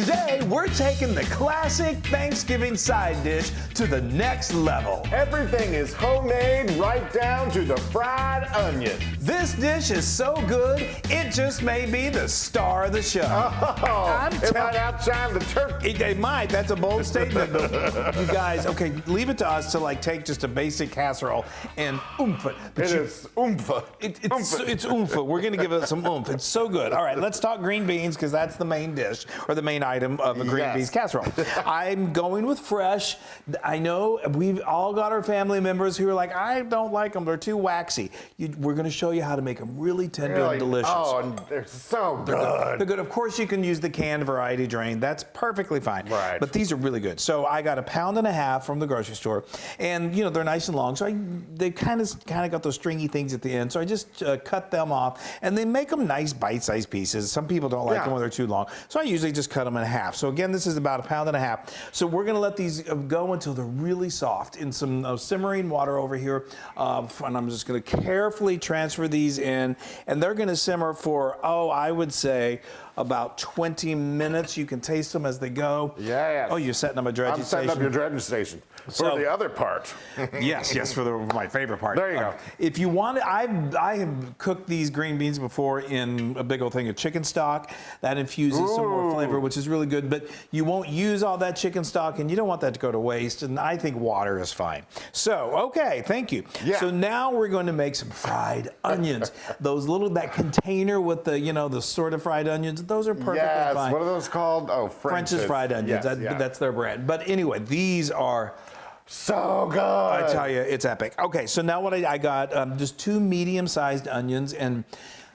Today, we're taking the classic Thanksgiving side dish to the next level. Everything is homemade right down to the fried onion. This dish is so good, it just may be the star of the show. Oh, it might outshine the turkey. It might. That's a bold statement. But you guys, okay, leave it to us to like take just a basic casserole and oomph it. It is oomph. It's oomph. We're going to give it some oomph. It's so good. All right, let's talk green beans because that's the main dish or the main item of a green beans casserole. I'm going with fresh. I know we've all got our family members who are like, I don't like them. They're too waxy. We're going to show you how to make them really tender and delicious. Oh, and they're so good. They're good. Of course, you can use the canned variety drain. That's perfectly fine. Right. But these are really good. So I got 1.5 pounds from the grocery store, and you know they're nice and long. So they kind of got those stringy things at the end. So I just cut them off, and they make them nice bite-sized pieces. Some people don't like them when they're too long. So I usually just cut them in half. So again, this is about 1.5 pounds. So we're going to let these go until they're really soft in some simmering water over here. And I'm just going to carefully transfer these in, and they're going to simmer for, I would say about 20 minutes. You can taste them as they go. Yes. Oh, you're setting up a dredging station? I'm setting up your dredging station for the other part. yes, for my favorite part. There you go. If you want it, I have cooked these green beans before in a big old thing of chicken stock. That infuses some more flavor, which is really good. But you won't use all that chicken stock, and you don't want that to go to waste. And I think water is fine. So, okay, thank you. Yeah. So now we're going to make some fried onions. That container with the, the sort of fried onions, those are perfectly fine. What are those called? Oh, French's fried onions. That's their brand. But anyway, these are so good. I tell you, it's epic. Okay, so now what I got, just 2 medium-sized onions, and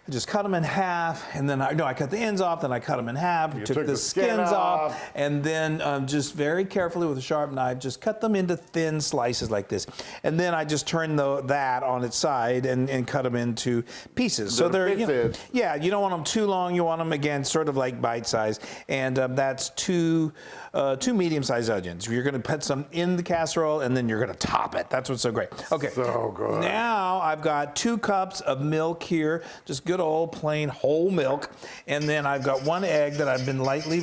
I just cut them in half, and then I cut the ends off, then I cut them in half, took the skins off, and then just very carefully with a sharp knife, just cut them into thin slices like this. And then I just turn that on its side and cut them into pieces. So they're, you don't want them too long, you want them, again, sort of like bite-sized. And that's two medium-sized onions. You're gonna put some in the casserole, and then you're gonna top it. That's what's so great. Okay. So good. Now I've got 2 cups of milk here, just good old plain whole milk, and then I've got 1 egg that I've been lightly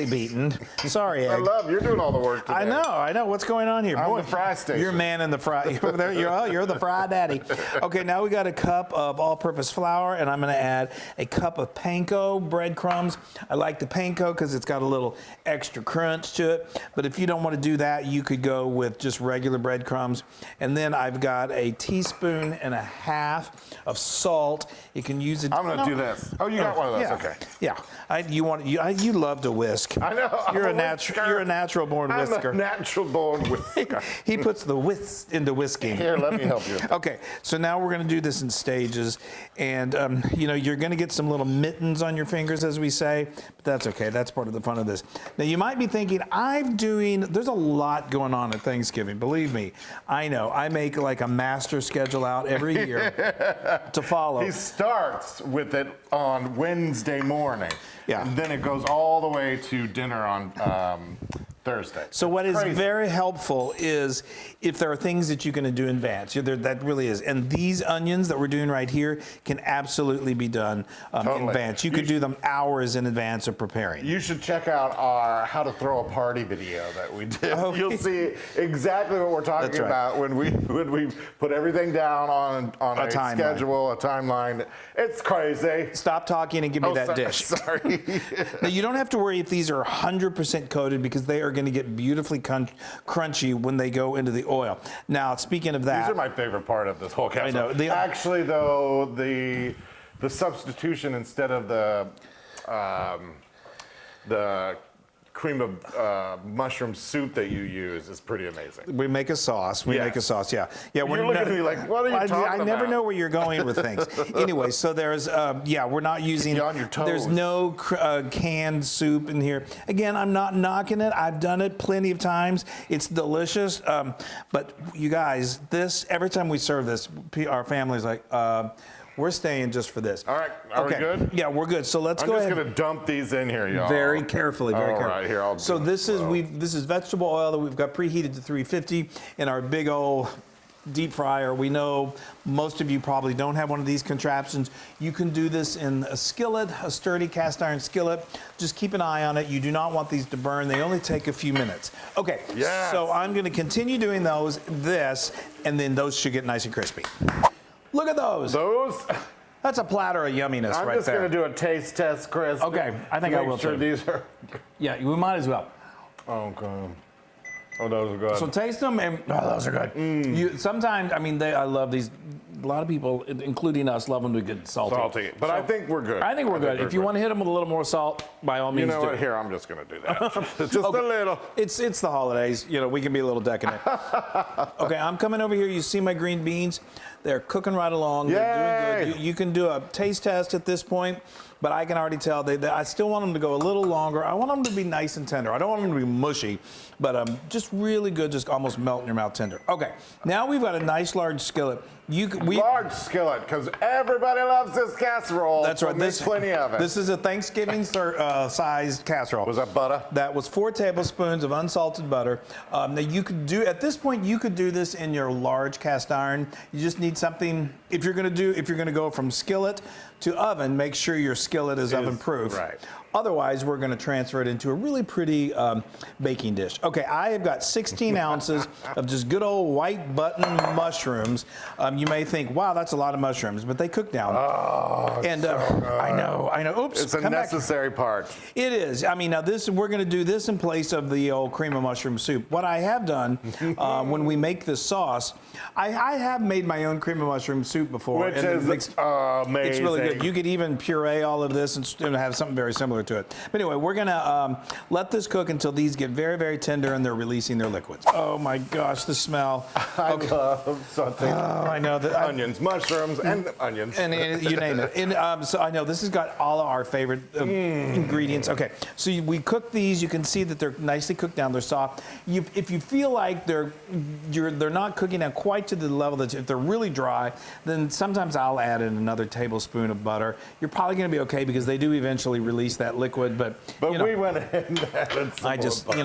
beaten. Sorry, egg. You're doing all the work today. I know. What's going on here? I'm the fry station. You're man in the fry. You're the fry daddy. Okay, now we got a cup of all-purpose flour, and I'm going to add a cup of Panko breadcrumbs. I like the Panko because it's got a little extra crunch to it. But if you don't want to do that, you could go with just regular breadcrumbs. And then I've got 1.5 teaspoons of salt. You can use it. I'm going to do this. Oh, you got one of those. Okay. Yeah. You love to whisk. I know. You're a natural born whisker. I'm a natural born whisker. He puts the whisk into whisking. Here, let me help you. Okay, so now we're going to do this in stages, and you're going to get some little mittens on your fingers, as we say, but that's okay. That's part of the fun of this. Now you might be thinking, there's a lot going on at Thanksgiving. Believe me, I know. I make like a master schedule out every year to follow. He starts with it on Wednesday morning. Yeah. And then it goes all the way to dinner on Thursday. So what is very helpful is if there are things that you can do in advance. That really is. And these onions that we're doing right here can absolutely be done in advance. You could do them hours in advance of preparing. You should check out our how to throw a party video that we did. Okay. You'll see exactly what we're talking about when we put everything down on a schedule, a timeline. It's crazy. Stop talking and give me that dish. Sorry. Now, you don't have to worry if these are 100% coated because they are going to get beautifully crunchy when they go into the oil. Now, speaking of that, these are my favorite part of this whole casserole. I know. Actually, though, the substitution instead of the cream of mushroom soup that you use is pretty amazing. We make a sauce. Yeah. You're looking at me like, what are you talking about? I never know where you're going with things. Anyway, so there's, we're not using, on your toes. There's no canned soup in here. Again, I'm not knocking it. I've done it plenty of times. It's delicious. But you guys, every time we serve this, our family's like, we're staying just for this. All right. Are we good? Yeah, we're good. So let's go ahead. I'm just going to dump these in here, y'all. Very carefully. All right, here, so this is vegetable oil that we've got preheated to 350 in our big old deep fryer. We know most of you probably don't have one of these contraptions. You can do this in a skillet, a sturdy cast iron skillet. Just keep an eye on it. You do not want these to burn. They only take a few minutes. Okay, yes. So I'm going to continue doing this, and then those should get nice and crispy. Look at those. That's a platter of yumminess right there. I'm just going to do a taste test, Chris. Okay, I think I will too. These are. Yeah, we might as well. Okay. Oh, those are good. So taste them, and those are good. Sometimes, I mean, I love these. A lot of people, including us, love them to get salty. But I think we're good. I think we're good. If you want to hit them with a little more salt, by all means, you know do what? it. Here, I'm just going to do that. Just a little. It's the holidays. You know, we can be a little decadent. Okay, I'm coming over here. You see my green beans? They're cooking right along. Yay! They're doing good. You can do a taste test at this point, but I can already tell I still want them to go a little longer. I want them to be nice and tender. I don't want them to be mushy, but just really good, just almost melt in your mouth tender. Okay, now we've got a nice large skillet. Large skillet, because everybody loves this casserole. That's right. There's plenty of it. This is a Thanksgiving sized casserole. Was that butter? That was 4 tablespoons of unsalted butter. Now you could do at this point. You could do this in your large cast iron. You just need something. If you're going to go from skillet to oven, make sure your skillet is oven proof. Right. Otherwise, we're going to transfer it into a really pretty baking dish. Okay, I have got 16 ounces of just good old white button mushrooms. You may think, wow, that's a lot of mushrooms, but they cook down. Oh, and so good. I know. Oops, it's a necessary part. It is. I mean, now we're going to do this in place of the old cream of mushroom soup. What I have done when we make this sauce, I have made my own cream of mushroom soup before. Which is amazing. It's really good. You could even puree all of this and have something very similar to it. But anyway, we're going to let this cook until these get very, very tender and they're releasing their liquids. Oh my gosh, the smell. I love something. Oh, I know that. Onions, mushrooms, and onions. And you name it. And so I know this has got all of our favorite ingredients. Okay, so we cook these. You can see that they're nicely cooked down. They're soft. If you feel like they're not cooking down quite to the level that if they're really dry, then sometimes I'll add in another tablespoon of butter. You're probably going to be okay because they do eventually release that liquid. But we went ahead and added some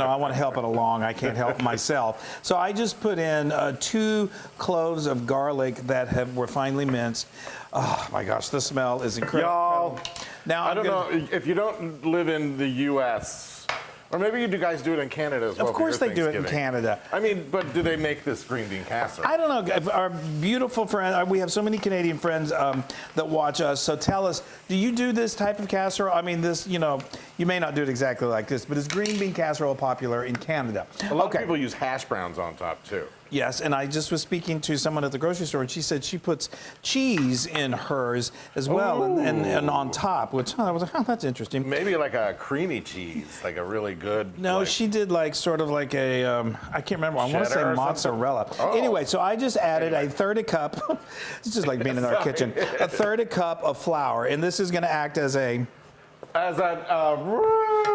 I want to help it along. I can't help myself. So I just put in 2 cloves of garlic that were finely minced. Oh my gosh, the smell is incredible. Y'all, now I don't know if you don't live in the U.S. Or maybe you guys do it in Canada as well. Of course they do it in Canada. I mean, but do they make this green bean casserole? I don't know. Our beautiful friend, we have so many Canadian friends that watch us. So tell us, do you do this type of casserole? I mean, you may not do it exactly like this, but is green bean casserole popular in Canada? A lot of people use hash browns on top too. Yes, and I just was speaking to someone at the grocery store, and she said she puts cheese in hers as well, and on top, which I was like, that's interesting. Maybe like a creamy cheese, like a really good. No, she did sort of like a, I can't remember, I want to say mozzarella. Oh. Anyway, so I just added a third a cup, it's just like being in our kitchen, a third a cup of flour, and this is going to act as a...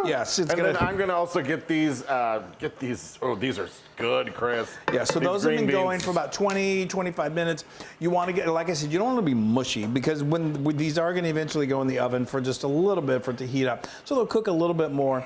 Yes, it's then I'm gonna also get these. Oh, these are good, Chris. Yeah, so those have been going for about 20, 25 minutes. You want to get, like I said, you don't want to be mushy because when these are going to eventually go in the oven for just a little bit for it to heat up. So they'll cook a little bit more.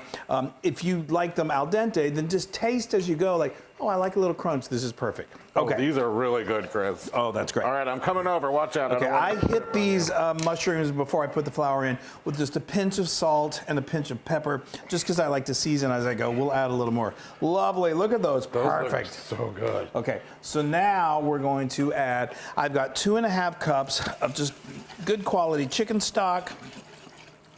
If you like them al dente, then just taste as you go. Like, oh, I like a little crunch. This is perfect. Okay. Oh, these are really good, Chris. Oh, that's great. All right, I'm coming over. Watch out. Okay, I hit these mushrooms before I put the flour in with just a pinch of salt and a pinch of pepper, just because I like to season as I go. We'll add a little more. Lovely. Look at those. Perfect. So good. Okay, so now we're going to add, I've got 2.5 cups of just good quality chicken stock.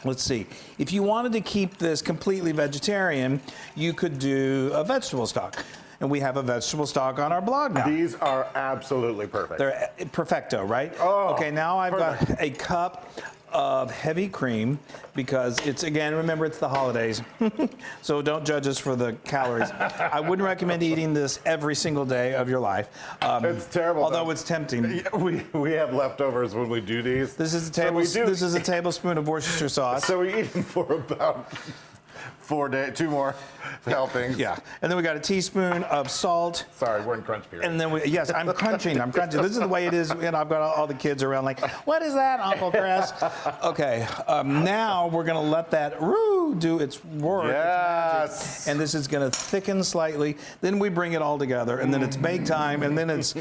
Let's see. If you wanted to keep this completely vegetarian, you could do a vegetable stock. And we have a vegetable stock on our blog now. These are absolutely perfect. They're perfecto, right? Oh, okay, now I've got a cup of heavy cream because it's, again, remember it's the holidays. So don't judge us for the calories. I wouldn't recommend eating this every single day of your life. It's terrible. Although it's tempting. We have leftovers when we do these. This is a tablespoon of Worcestershire sauce. So we eat them for about 4 days, 2 more helpings. Yeah, and then we got a teaspoon of salt. Sorry, we're in crunch period. And then yes, I'm crunching. This is the way it is. And I've got all the kids around like, what is that, Uncle Chris? Okay, now we're gonna let that do its work. Yes. And this is gonna thicken slightly. Then we bring it all together, and then it's bake time, and then it's.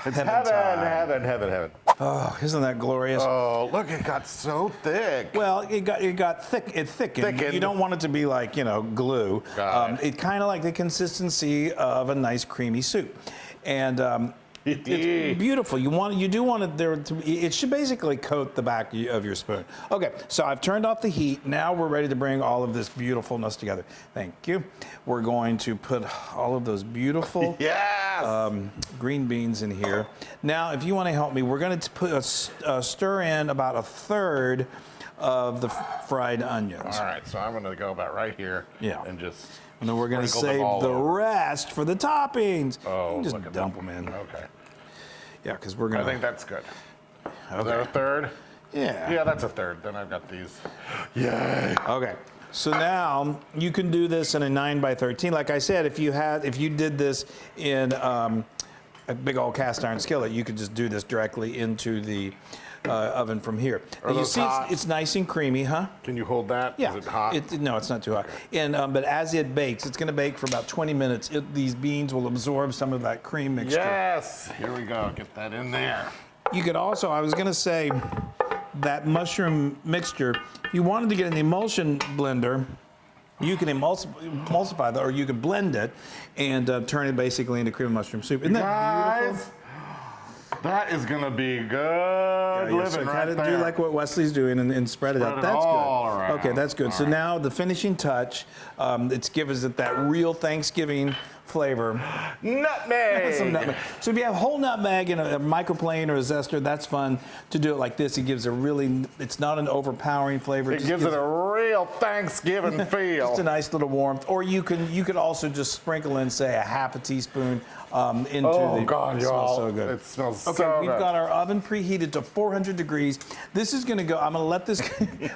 It's Heaven time. heaven. Oh, isn't that glorious? Oh, look, it got so thick. Well, it got thick. It thickened. You don't want it to be like, glue. It kind of like the consistency of a nice creamy soup, and it's beautiful. You do want it there to. It should basically coat the back of your spoon. Okay, so I've turned off the heat. Now we're ready to bring all of this beautifulness together. Thank you. We're going to put all of those beautiful green beans in here. Now, if you want to help me, we're going to put stir in about a third of the fried onions. All right, so I'm going to go about right here. Yeah. And just. And then we're going to save the rest for the toppings. Oh, you can just dump them in. Okay. Yeah, because we're going to. I think that's good. Okay. Is that a third? Yeah. Yeah, that's a third. Then I've got these. Yay. Okay. So now you can do this in a 9x13. Like I said, if you did this in a big old cast iron skillet, you could just do this directly into the oven from here. Are you see, it's nice and creamy, huh? Can you hold that? Yeah. Is it hot? No, it's not too hot. And but as it bakes, it's going to bake for about 20 minutes. These beans will absorb some of that cream mixture. Yes. Here we go. Get that in there. You could also, I was going to say, that mushroom mixture, if you wanted to get an emulsion blender, you can emulsify that, or you could blend it and turn it basically into cream of mushroom soup. Isn't that beautiful? That is going to be good living so right there. Do like what Wesley's doing and spread it out. That's all good. around. Okay, that's good. All so right. now the finishing touch, it gives it that real Thanksgiving flavor. Nutmeg! Some nutmeg. So if you have whole nutmeg in a microplane or a zester, that's fun to do it like this. It gives it's not an overpowering flavor. It gives it a real Thanksgiving feel. Just a nice little warmth. Or you could also just sprinkle in, say, a half a teaspoon into Oh, God, it y'all. smells so good. It smells so good. Okay, we've good. got our oven preheated to 400 degrees. This is going to go, I'm going to let this,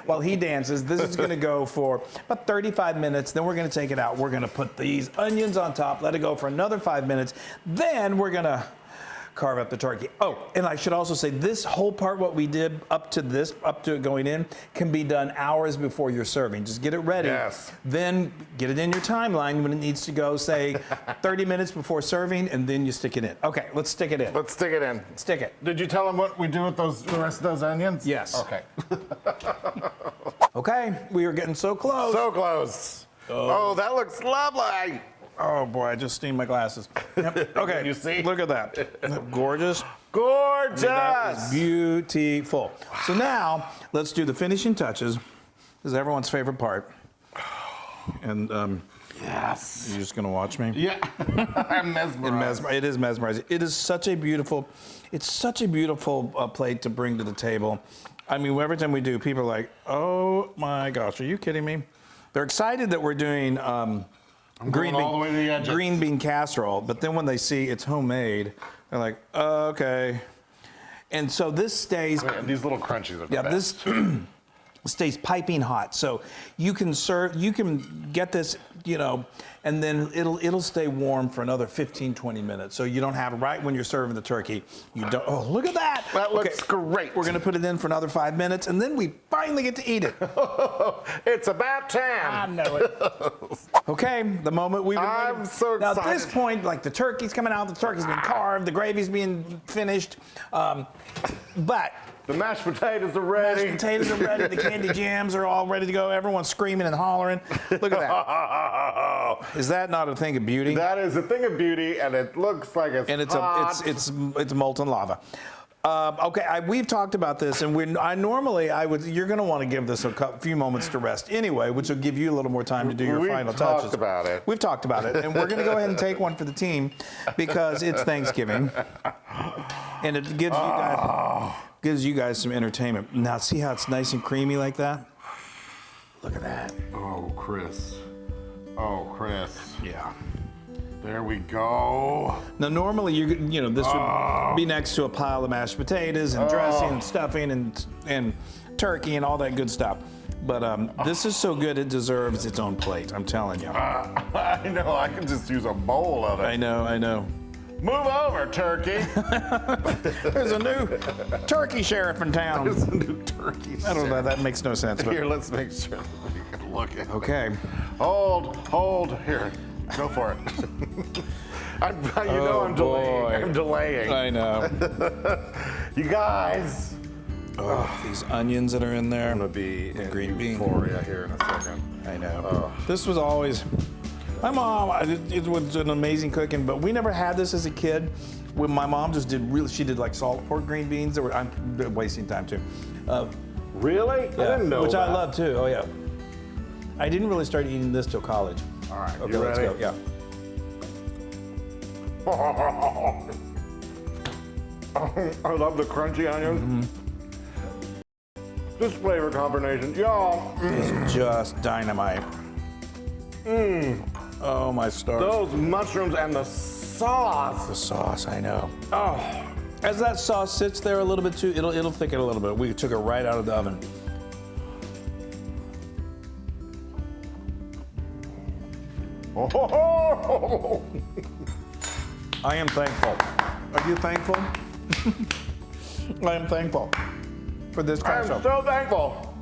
while he dances, this is going to go for about 35 minutes. Then we're going to take it out. We're going to put these onions on top, let it go for another 5 minutes. Then we're going to carve up the turkey. Oh, and I should also say this whole part, what we did up to it going in, can be done hours before you're serving. Just get it ready. Yes. Then get it in your timeline when it needs to go, say, 30 minutes before serving, and then you stick it in. Okay, let's stick it in. Let's stick it in. Stick it. Did you tell them what we do with the rest of those onions? Yes. Okay. Okay, we are getting so close. So close. Oh, that looks lovely. Oh boy, I just steamed my glasses. Yep. Okay, You see? Look at that. Gorgeous. Gorgeous. That was beautiful. So now, let's do the finishing touches. This is everyone's favorite part. And yes. you're just gonna watch me? Yeah. I'm mesmerized. It is mesmerizing. It is such a beautiful plate to bring to the table. I mean, every time we do, people are like, "Oh my gosh, are you kidding me?" They're excited that we're doing green bean casserole, but then when they see it's homemade, they're like, oh, "Okay." And so this stays. I mean, these little crunchies are the best. This stays piping hot. So you can get this, and then it'll stay warm for another 15, 20 minutes. So you don't have, right when you're serving the turkey, oh, look at that. That looks great. We're gonna put it in for another 5 minutes, and then we finally get to eat it. It's about time. I know it. Okay, the moment we've been waiting. I'm so excited. Now at this point, like the turkey's coming out, the turkey's been carved, the gravy's being finished, but the mashed potatoes are ready. Mashed potatoes are ready. The candy jams are all ready to go. Everyone's screaming and hollering. Look at that. Is that not a thing of beauty? That is a thing of beauty, and it looks like it's hot. It's molten lava. Okay, we've talked about this, and you're going to want to give this a few moments to rest anyway, which will give you a little more time to do your final touches. We've talked about it. We've talked about it, and we're going to go ahead and take one for the team because it's Thanksgiving, and it gives you guys some entertainment. Now, see how it's nice and creamy like that? Look at that. Oh, Chris. Yeah. There we go. Now, normally, this would be next to a pile of mashed potatoes and dressing and stuffing and turkey and all that good stuff. But this is so good, it deserves its own plate, I'm telling you. I know, I can just use a bowl of it. I know. Move over, turkey. There's a new turkey sheriff in town. There's a new turkey sheriff. I don't know, that makes no sense. But Here, let's make sure that we can look at it. okay. Hold. Here. Go for it. I'm delaying. I'm delaying. I know. You guys. Oh, these onions that are in there. I'm gonna be in green bean. euphoria here in a second. I know. This was always, my mom, it was an amazing cooking, but we never had this as a kid. When my mom just she did like salt pork green beans. I'm wasting time too. Really? Yeah, I didn't know which that. I love too. Oh yeah. I didn't really start eating this till college. All right, Okay, you let's ready? go. Yeah. I love the crunchy onions. This flavor combination, y'all. It's just dynamite. Oh my stars. Those mushrooms and the sauce. The sauce, I know. Oh, As that sauce sits there a little bit too, it'll thicken a little bit. We took it right out of the oven. oh. I am thankful. Are you thankful? I am thankful for this I'm casserole. so thankful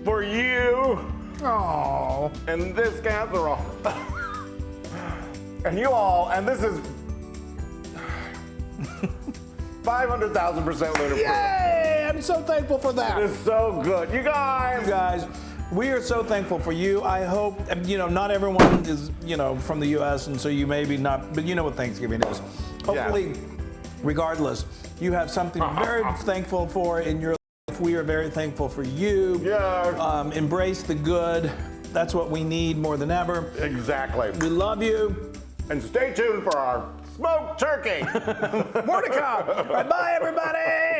for you Oh. and this casserole. And you all, and this is 500,000% Loon approved. Yay! I'm so thankful for that. It is so good. You guys. You guys, we are so thankful for you. I hope, not everyone is, from the U.S., and so you maybe not, but you know what Thanksgiving is. Hopefully, regardless, you have something very thankful for in your life. We are very thankful for you. Yeah. Embrace the good. That's what we need more than ever. Exactly. We love you. And stay tuned for our smoked turkey. More to come. Bye, everybody.